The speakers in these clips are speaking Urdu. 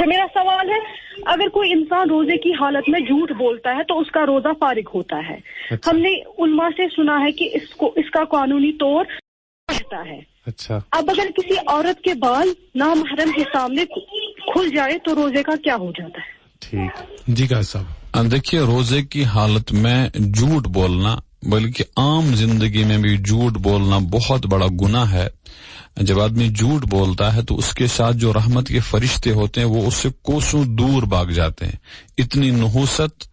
اچھا میرا سوال ہے اگر کوئی انسان روزے کی حالت میں جھوٹ بولتا ہے تو اس کا روزہ فارغ ہوتا ہے. ہم نے علماء سے سنا ہے کہ اس کا قانونی طور رہتا ہے. اچھا اب اگر کسی عورت کے بال نامحرم کے سامنے کھل جائے تو روزے کا کیا ہو جاتا ہے؟ ٹھیک جی قاضی صاحب. دیکھیے روزے کی حالت میں جھوٹ بولنا بلکہ عام زندگی میں بھی جھوٹ بولنا بہت بڑا گناہ ہے. جب آدمی جھوٹ بولتا ہے تو اس کے ساتھ جو رحمت کے فرشتے ہوتے ہیں وہ اس سے کوسوں دور بھاگ جاتے ہیں. اتنی نحوست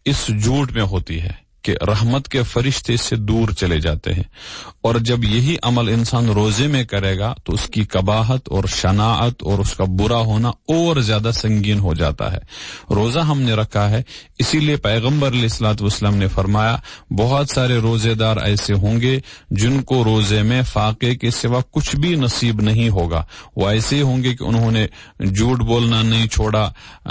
اس جھوٹ میں ہوتی ہے کہ رحمت کے فرشتے اس سے دور چلے جاتے ہیں. اور جب یہی عمل انسان روزے میں کرے گا تو اس کی قباحت اور شناعت اور اس کا برا ہونا اور زیادہ سنگین ہو جاتا ہے. روزہ ہم نے رکھا ہے اسی لیے پیغمبر علیہ الصلوۃ والسلام نے فرمایا بہت سارے روزے دار ایسے ہوں گے جن کو روزے میں فاقے کے سوا کچھ بھی نصیب نہیں ہوگا. وہ ایسے ہوں گے کہ انہوں نے جھوٹ بولنا نہیں چھوڑا,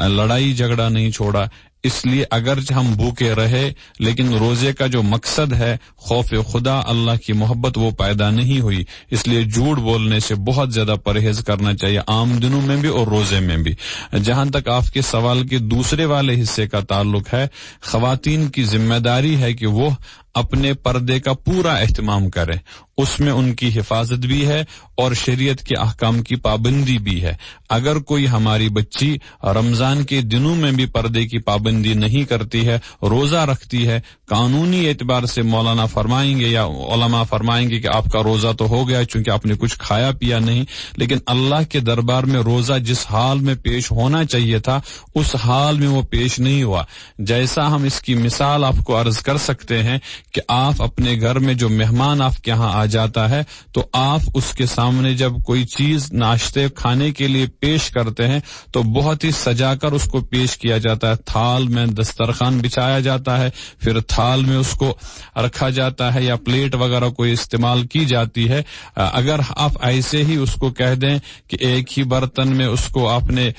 لڑائی جھگڑا نہیں چھوڑا. اس لیے اگرچہ ہم بھوکے رہے لیکن روزے کا جو مقصد ہے خوف خدا اللہ کی محبت وہ پیدا نہیں ہوئی. اس لیے جھوٹ بولنے سے بہت زیادہ پرہیز کرنا چاہیے عام دنوں میں بھی اور روزے میں بھی. جہاں تک آپ کے سوال کے دوسرے والے حصے کا تعلق ہے, خواتین کی ذمہ داری ہے کہ وہ اپنے پردے کا پورا اہتمام کریں. اس میں ان کی حفاظت بھی ہے اور شریعت کے احکام کی پابندی بھی ہے. اگر کوئی ہماری بچی رمضان کے دنوں میں بھی پردے کی پابندی نہیں کرتی ہے, روزہ رکھتی ہے, قانونی اعتبار سے مولانا فرمائیں گے یا علماء فرمائیں گے کہ آپ کا روزہ تو ہو گیا چونکہ آپ نے کچھ کھایا پیا نہیں, لیکن اللہ کے دربار میں روزہ جس حال میں پیش ہونا چاہیے تھا اس حال میں وہ پیش نہیں ہوا. جیسا ہم اس کی مثال آپ کو عرض کر سکتے ہیں کہ آپ اپنے گھر میں جو مہمان آپ کے ہاں آ جاتا ہے تو آپ اس کے سامنے جب کوئی چیز ناشتے کھانے کے لیے پیش کرتے ہیں تو بہت ہی سجا کر اس کو پیش کیا جاتا ہے. تھال میں دسترخوان بچھایا جاتا ہے, پھر تھال میں اس کو رکھا جاتا ہے یا پلیٹ وغیرہ کوئی استعمال کی جاتی ہے. اگر آپ ایسے ہی اس کو کہہ دیں کہ ایک ہی برتن میں اس کو آپ نے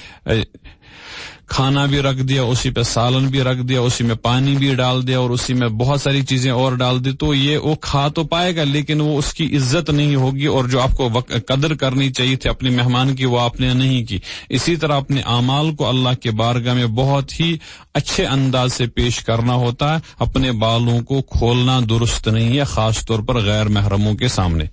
کھانا بھی رکھ دیا, اسی پہ سالن بھی رکھ دیا, اسی میں پانی بھی ڈال دیا اور اسی میں بہت ساری چیزیں اور ڈال دی, تو یہ وہ کھا تو پائے گا لیکن وہ اس کی عزت نہیں ہوگی اور جو آپ کو قدر کرنی چاہیے تھی اپنے مہمان کی وہ آپ نے نہیں کی. اسی طرح اپنے اعمال کو اللہ کے بارگاہ میں بہت ہی اچھے انداز سے پیش کرنا ہوتا ہے. اپنے بالوں کو کھولنا درست نہیں ہے, خاص طور پر غیر محرموں کے سامنے.